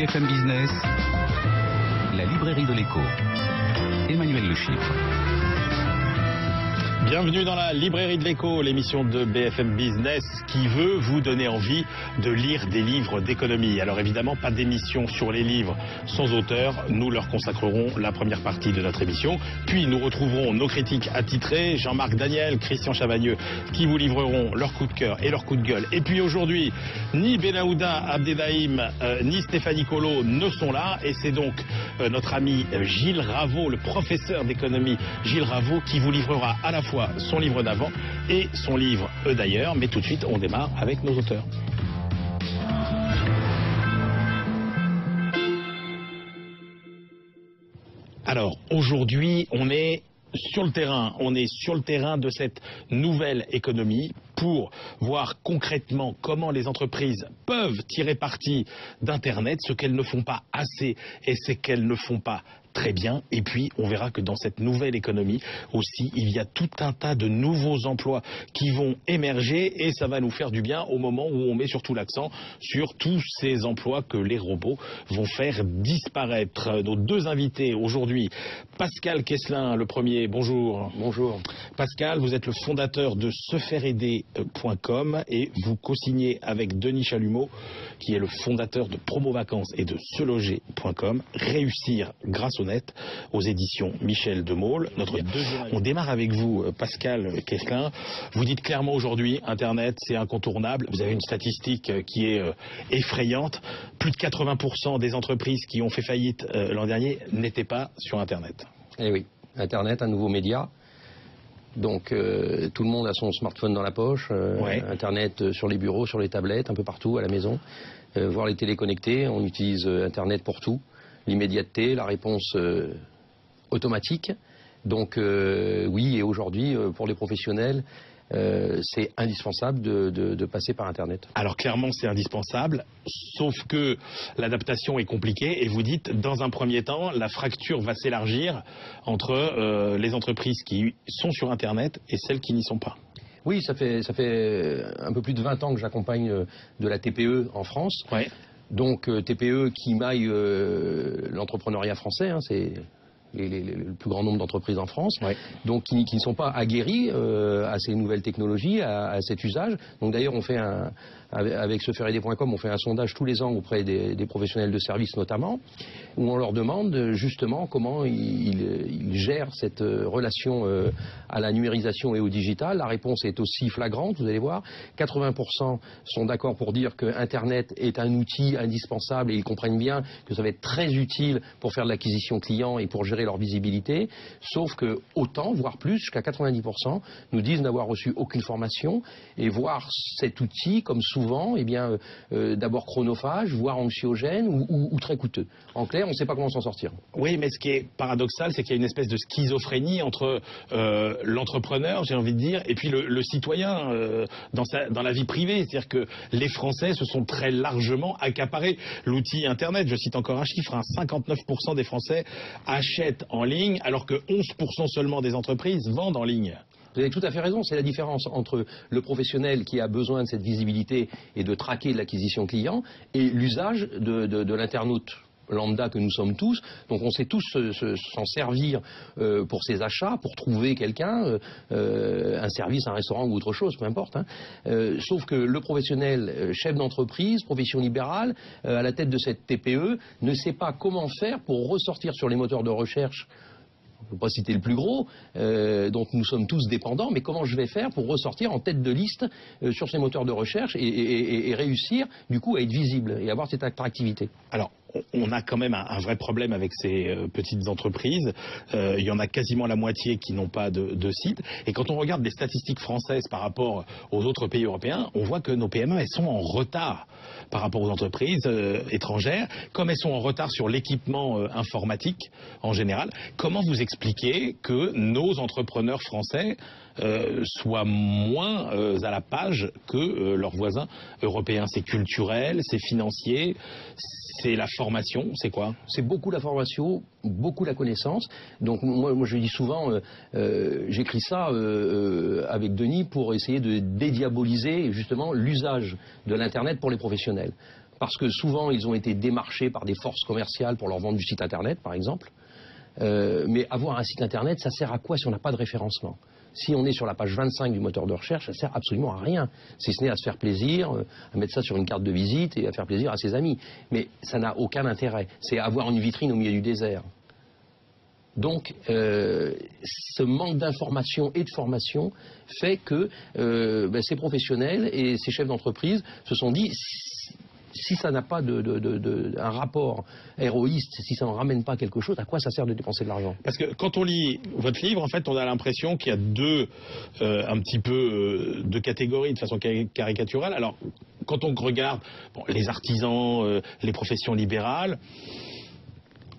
BFM Business, la librairie de l'écho. Emmanuel Le Chiffre. Bienvenue dans la librairie de l'écho, l'émission de BFM Business qui veut vous donner envie de lire des livres d'économie. Alors évidemment, pas d'émission sur les livres sans auteur. Nous leur consacrerons la première partie de notre émission. Puis nous retrouverons nos critiques attitrés, Jean-Marc Daniel, Christian Chavagneux, qui vous livreront leur coup de cœur et leur coup de gueule. Et puis aujourd'hui, ni Benaouda Abdelhaim, ni Stéphanie Colo ne sont là. Et c'est donc notre ami Gilles Raveau, le professeur d'économie Gilles Raveau, qui vous livrera à la fois son livre d'avant et son livre d'ailleurs. Mais tout de suite, on démarre avec nos auteurs. Alors, aujourd'hui, on est sur le terrain de cette nouvelle économie pour voir concrètement comment les entreprises peuvent tirer parti d'Internet, ce qu'elles ne font pas assez et ce qu'elles ne font pas très bien. Et puis, on verra que dans cette nouvelle économie aussi, il y a tout un tas de nouveaux emplois qui vont émerger et ça va nous faire du bien au moment où on met surtout l'accent sur tous ces emplois que les robots vont faire disparaître. Nos deux invités aujourd'hui, Pascal Kesselin, le premier, bonjour. Bonjour. Pascal, vous êtes le fondateur de sefaireaider.com et vous co-signez avec Denis Chalumeau, qui est le fondateur de Promo Vacances et de seloger.com, Réussir grâce au net, aux éditions Michel de Maulle. On démarre avec vous, Pascal Kesselin. Vous dites clairement aujourd'hui, Internet, c'est incontournable. Vous avez une statistique qui est effrayante. Plus de 80% des entreprises qui ont fait faillite l'an dernier n'étaient pas sur Internet. Eh oui, Internet, un nouveau média. Donc tout le monde a son smartphone dans la poche, Internet sur les bureaux, sur les tablettes, un peu partout à la maison, voire les téléconnectés. On utilise Internet pour tout. L'immédiateté, la réponse automatique. Donc oui, et aujourd'hui, pour les professionnels, c'est indispensable de passer par Internet. Alors clairement, c'est indispensable, sauf que l'adaptation est compliquée et vous dites, dans un premier temps, la fracture va s'élargir entre les entreprises qui sont sur Internet et celles qui n'y sont pas. Oui, ça fait un peu plus de 20 ans que j'accompagne de la TPE en France. Ouais. Donc TPE qui maille l'entrepreneuriat français, hein, c'est le plus grand nombre d'entreprises en France, donc qui ne sont pas aguerries à ces nouvelles technologies, à cet usage. Donc d'ailleurs on fait avec sefaireaider.com, on fait un sondage tous les ans auprès des professionnels de services notamment, où on leur demande justement comment ils gèrent cette relation à la numérisation et au digital. La réponse est aussi flagrante, vous allez voir. 80% sont d'accord pour dire que Internet est un outil indispensable et ils comprennent bien que ça va être très utile pour faire de l'acquisition client et pour gérer leur visibilité, sauf que autant, voire plus, jusqu'à 90%, nous disent n'avoir reçu aucune formation et voir cet outil comme souvent, eh bien, d'abord chronophage, voire anxiogène ou très coûteux. En clair, on ne sait pas comment s'en sortir. Oui, mais ce qui est paradoxal, c'est qu'il y a une espèce de schizophrénie entre l'entrepreneur, j'ai envie de dire, et puis le citoyen dans la vie privée. C'est-à-dire que les Français se sont très largement accaparés l'outil Internet. Je cite encore un chiffre, 59% des Français achètent en ligne, alors que 11% seulement des entreprises vendent en ligne. Vous avez tout à fait raison, c'est la différence entre le professionnel qui a besoin de cette visibilité et de traquer de l'acquisition client et l'usage de l'internaute lambda que nous sommes tous. Donc on sait tous s'en servir pour ses achats, pour trouver quelqu'un, un service, un restaurant ou autre chose, peu importe. Hein. Sauf que le professionnel, chef d'entreprise, profession libérale, à la tête de cette TPE, ne sait pas comment faire pour ressortir sur les moteurs de recherche. Je ne veux pas citer le plus gros, dont nous sommes tous dépendants, mais comment je vais faire pour ressortir en tête de liste sur ces moteurs de recherche et réussir du coup à être visible et avoir cette attractivité. Alors, on a quand même un vrai problème avec ces petites entreprises. Il y en a quasiment la moitié qui n'ont pas de site. Et quand on regarde les statistiques françaises par rapport aux autres pays européens, on voit que nos PME, elles sont en retard par rapport aux entreprises étrangères. Comme elles sont en retard sur l'équipement informatique en général, comment vous expliquez que nos entrepreneurs français soient moins à la page que leurs voisins européens? C'est culturel, c'est financier, c'est la formation, c'est quoi? C'est beaucoup la formation, beaucoup la connaissance. Donc moi je dis souvent, j'écris ça avec Denis pour essayer de dédiaboliser justement l'usage de l'Internet pour les professionnels. Parce que souvent ils ont été démarchés par des forces commerciales pour leur vendre du site Internet par exemple. Mais avoir un site Internet, ça sert à quoi si on n'a pas de référencement? Si on est sur la page 25 du moteur de recherche, ça sert absolument à rien. Si ce n'est à se faire plaisir, à mettre ça sur une carte de visite et à faire plaisir à ses amis. Mais ça n'a aucun intérêt. C'est avoir une vitrine au milieu du désert. Donc, ce manque d'information et de formation fait que ces professionnels et ces chefs d'entreprise se sont dit... Si ça n'a pas un rapport héroïste, si ça n'en ramène pas quelque chose, à quoi ça sert de dépenser de l'argent? Parce que quand on lit votre livre, en fait, on a l'impression qu'il y a deux catégories de façon caricaturale. Alors, quand on regarde les artisans, les professions libérales,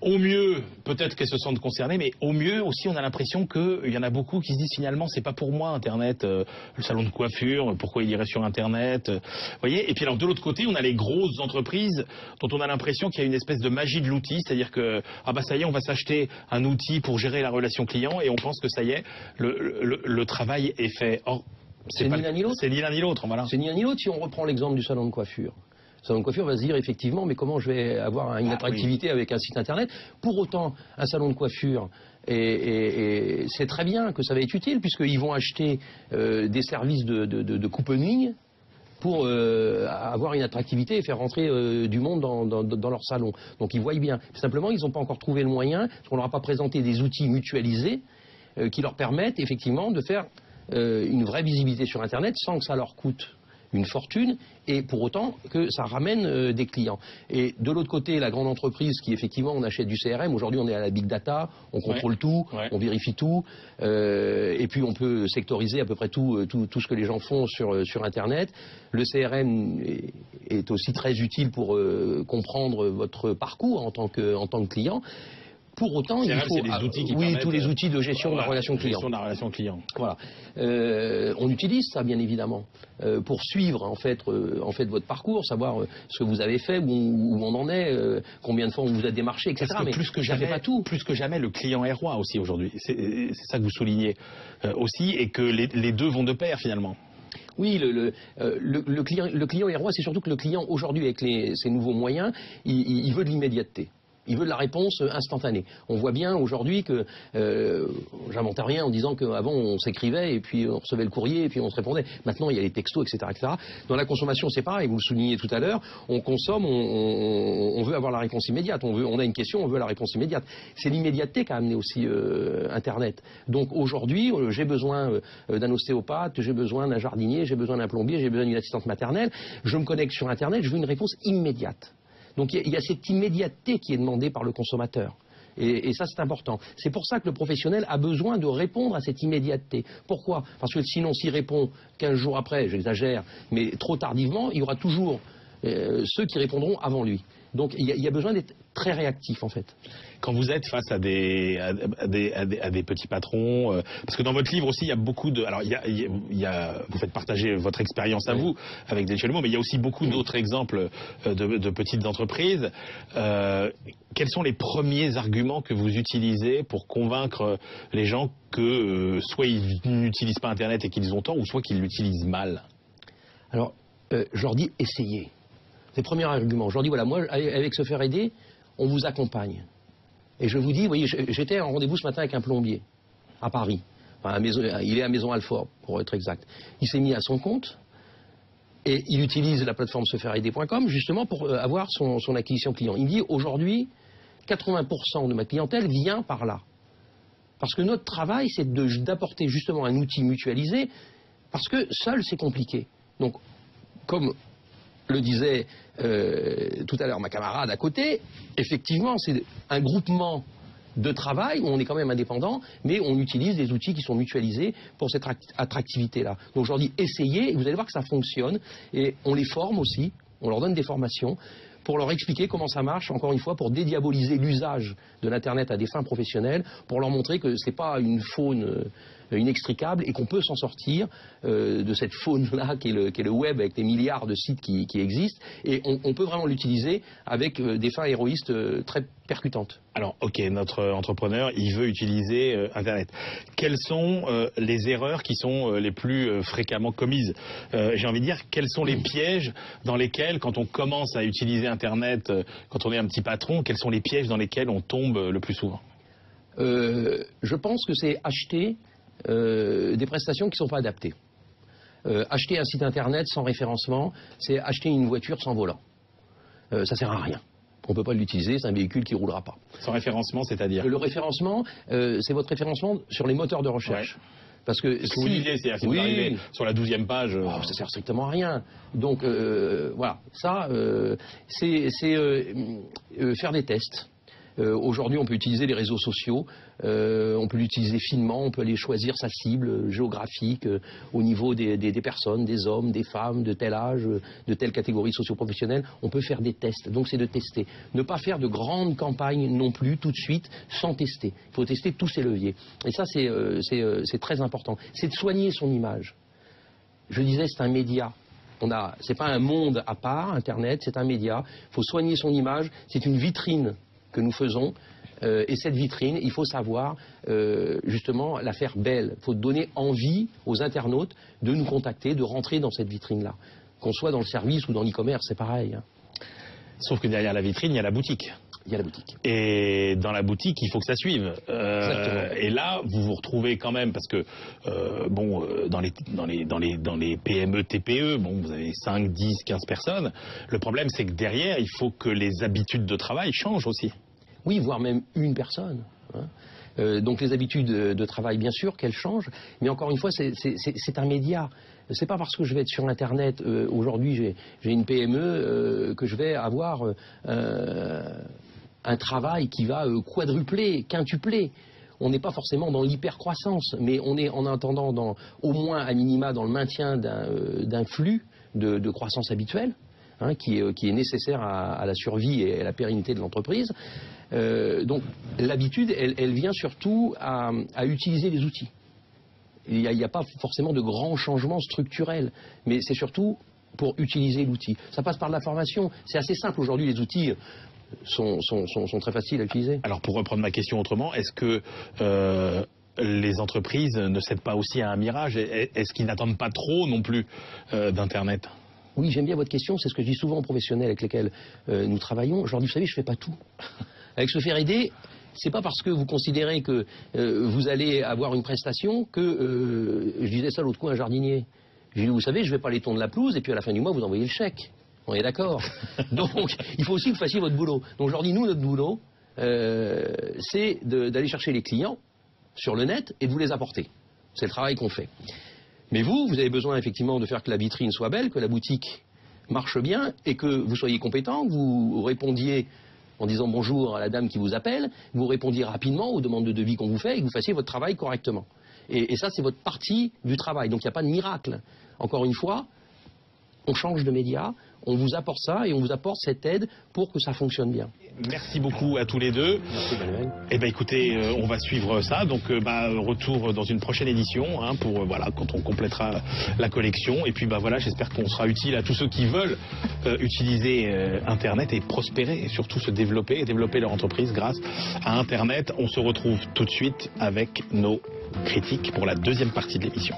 au mieux, peut-être qu'elles se sentent concernées, mais au mieux aussi, on a l'impression qu'il y en a beaucoup qui se disent finalement, c'est pas pour moi Internet, le salon de coiffure, pourquoi il irait sur Internet, vous voyez. Et puis alors de l'autre côté, on a les grosses entreprises dont on a l'impression qu'il y a une espèce de magie de l'outil, c'est-à-dire que ah bah ça y est, on va s'acheter un outil pour gérer la relation client et on pense que ça y est, le travail est fait. Or, c'est ni l'un ni l'autre. C'est ni l'un ni l'autre, voilà. C'est ni l'un ni l'autre. Si on reprend l'exemple du salon de coiffure. Le salon de coiffure va se dire effectivement, mais comment je vais avoir une attractivité avec un site internet? Pour autant, un salon de coiffure, et c'est très bien que ça va être utile, puisqu'ils vont acheter des services de couponing pour avoir une attractivité et faire rentrer du monde dans leur salon. Donc ils voient bien. Simplement, ils n'ont pas encore trouvé le moyen, parce qu'on ne leur a pas présenté des outils mutualisés qui leur permettent effectivement de faire une vraie visibilité sur Internet sans que ça leur coûte une fortune, et pour autant que ça ramène des clients. Et de l'autre côté, la grande entreprise qui effectivement on achète du CRM, aujourd'hui on est à la big data, on contrôle tout, on vérifie tout, et puis on peut sectoriser à peu près tout ce que les gens font sur Internet. Le CRM est aussi très utile pour comprendre votre parcours en tant que client. Pour autant, il faut des outils qui tous les outils de gestion de la relation client. Gestion de la relation client. Voilà. On utilise ça bien évidemment pour suivre en fait votre parcours, savoir ce que vous avez fait, où on en est, combien de fois on vous a démarché, etc. Parce que mais plus que jamais, pas tout. Plus que jamais, le client est roi aussi aujourd'hui. C'est ça que vous soulignez aussi, et que les deux vont de pair finalement. Oui, le client est roi, c'est surtout que le client aujourd'hui avec ces nouveaux moyens, il veut de l'immédiateté. Il veut de la réponse instantanée. On voit bien aujourd'hui que, j'invente rien en disant qu'avant on s'écrivait et puis on recevait le courrier et puis on se répondait. Maintenant il y a les textos, etc., etc. Dans la consommation c'est pareil, vous le soulignez tout à l'heure, on consomme, on veut avoir la réponse immédiate, on a une question, on veut la réponse immédiate. C'est l'immédiateté qu'a amené aussi Internet. Donc aujourd'hui j'ai besoin d'un ostéopathe, j'ai besoin d'un jardinier, j'ai besoin d'un plombier, j'ai besoin d'une assistante maternelle, je me connecte sur Internet, je veux une réponse immédiate. Donc il y a cette immédiateté qui est demandée par le consommateur. Et ça, c'est important. C'est pour ça que le professionnel a besoin de répondre à cette immédiateté. Pourquoi? Parce que sinon, s'il répond 15 jours après, j'exagère, mais trop tardivement, il y aura toujours ceux qui répondront avant lui. Donc il y a besoin d'être très réactif en fait. Quand vous êtes face à des petits patrons, parce que dans votre livre aussi il y a beaucoup de, alors vous faites partager votre expérience à vous avec Denis Chalumeau, mais il y a aussi beaucoup d'autres exemples de petites entreprises. Quels sont les premiers arguments que vous utilisez pour convaincre les gens que soit ils n'utilisent pas Internet et qu'ils ont tort, ou soit qu'ils l'utilisent mal? Alors je leur dis essayez. C'est le premier argument. Je leur dis, voilà, moi, avec Se Faire Aider, on vous accompagne. Et je vous dis, vous voyez, j'étais en rendez-vous ce matin avec un plombier, à Paris. Enfin, il est à Maison Alfort, pour être exact. Il s'est mis à son compte, et il utilise la plateforme sefaireider.com, justement, pour avoir son acquisition client. Il me dit, aujourd'hui, 80% de ma clientèle vient par là. Parce que notre travail, c'est d'apporter justement un outil mutualisé, parce que seul, c'est compliqué. Donc, comme le disait tout à l'heure ma camarade à côté, effectivement c'est un groupement de travail où on est quand même indépendant, mais on utilise des outils qui sont mutualisés pour cette attractivité-là. Donc je leur dis essayez, et vous allez voir que ça fonctionne, et on les forme aussi, on leur donne des formations pour leur expliquer comment ça marche, encore une fois, pour dédiaboliser l'usage de l'Internet à des fins professionnelles, pour leur montrer que ce n'est pas une faune inextricable et qu'on peut s'en sortir de cette faune-là qui est le web avec des milliards de sites qui existent. Et on peut vraiment l'utiliser avec des fins héroïstes très percutantes. Alors, ok, notre entrepreneur, il veut utiliser Internet. Quelles sont les erreurs qui sont les plus fréquemment commises? J'ai envie de dire, quels sont les pièges dans lesquels, quand on commence à utiliser Internet, quand on est un petit patron, quels sont les pièges dans lesquels on tombe le plus souvent? Je pense que c'est acheter des prestations qui ne sont pas adaptées. Acheter un site Internet sans référencement, c'est acheter une voiture sans volant. Ça ne sert à rien. On ne peut pas l'utiliser, c'est un véhicule qui ne roulera pas. Sans référencement, c'est-à-dire? Le référencement, c'est votre référencement sur les moteurs de recherche. Ouais. Parce que si vous disiez, c'est-à-dire si vous arrivez sur la 12e page... ça ne sert strictement à rien. Donc, voilà, ça, c'est faire des tests. Aujourd'hui, on peut utiliser les réseaux sociaux, on peut l'utiliser finement, on peut aller choisir sa cible géographique au niveau des personnes, des hommes, des femmes, de tel âge, de telle catégorie socio-professionnelle. On peut faire des tests, donc c'est de tester. Ne pas faire de grandes campagnes non plus tout de suite sans tester. Il faut tester tous ces leviers. Et ça, c'est très important. C'est de soigner son image. Je disais, c'est un média. C'est pas un monde à part, Internet, c'est un média. Il faut soigner son image, c'est une vitrine que nous faisons, et cette vitrine, il faut savoir justement la faire belle. Il faut donner envie aux internautes de nous contacter, de rentrer dans cette vitrine-là. Qu'on soit dans le service ou dans l'e-commerce, c'est pareil. Sauf que derrière la vitrine, il y a la boutique. Il y a la boutique. Et dans la boutique, il faut que ça suive. Et là, vous vous retrouvez quand même, parce que, dans les PME, TPE, vous avez 5, 10, 15 personnes. Le problème, c'est que derrière, il faut que les habitudes de travail changent aussi. Oui, voire même une personne. Donc les habitudes de travail, bien sûr, qu'elles changent. Mais encore une fois, c'est un média. C'est pas parce que je vais être sur Internet, aujourd'hui j'ai une PME, que je vais avoir un travail qui va quadrupler, quintupler. On n'est pas forcément dans l'hypercroissance, mais on est en attendant, au moins à minima, dans le maintien d'un flux de croissance habituelle, qui est nécessaire à la survie et à la pérennité de l'entreprise. Donc l'habitude, elle vient surtout à utiliser les outils. Il n'y a pas forcément de grands changements structurels, mais c'est surtout pour utiliser l'outil. Ça passe par de la formation. C'est assez simple aujourd'hui, les outils sont très faciles à utiliser. Alors pour reprendre ma question autrement, est-ce que les entreprises ne cèdent pas aussi à un mirage? Est-ce qu'ils n'attendent pas trop non plus d'Internet? Oui, j'aime bien votre question, c'est ce que je dis souvent aux professionnels avec lesquels nous travaillons. Je leur dis, vous savez, je ne fais pas tout. Avec se faire aider, c'est pas parce que vous considérez que vous allez avoir une prestation que, je disais ça l'autre coup à un jardinier. J'ai dit, vous savez, je vais pas aller tondre la pelouse et puis à la fin du mois, vous envoyez le chèque. On est d'accord. Donc, il faut aussi que vous fassiez votre boulot. Donc, je leur dis, nous, notre boulot, c'est d'aller chercher les clients sur le net et de vous les apporter. C'est le travail qu'on fait. Mais vous avez besoin effectivement de faire que la vitrine soit belle, que la boutique marche bien et que vous soyez compétent, que vous répondiez en disant bonjour à la dame qui vous appelle, vous répondiez rapidement aux demandes de devis qu'on vous fait et que vous fassiez votre travail correctement. Et ça, c'est votre partie du travail. Donc, il n'y a pas de miracle. Encore une fois, on change de média, on vous apporte ça et on vous apporte cette aide pour que ça fonctionne bien. Merci beaucoup à tous les deux. Merci Manuel. Eh bien écoutez, on va suivre ça. Donc retour dans une prochaine édition pour quand on complétera la collection. Et puis voilà, j'espère qu'on sera utile à tous ceux qui veulent utiliser Internet et prospérer et surtout se développer et développer leur entreprise grâce à Internet. On se retrouve tout de suite avec nos critiques pour la deuxième partie de l'émission.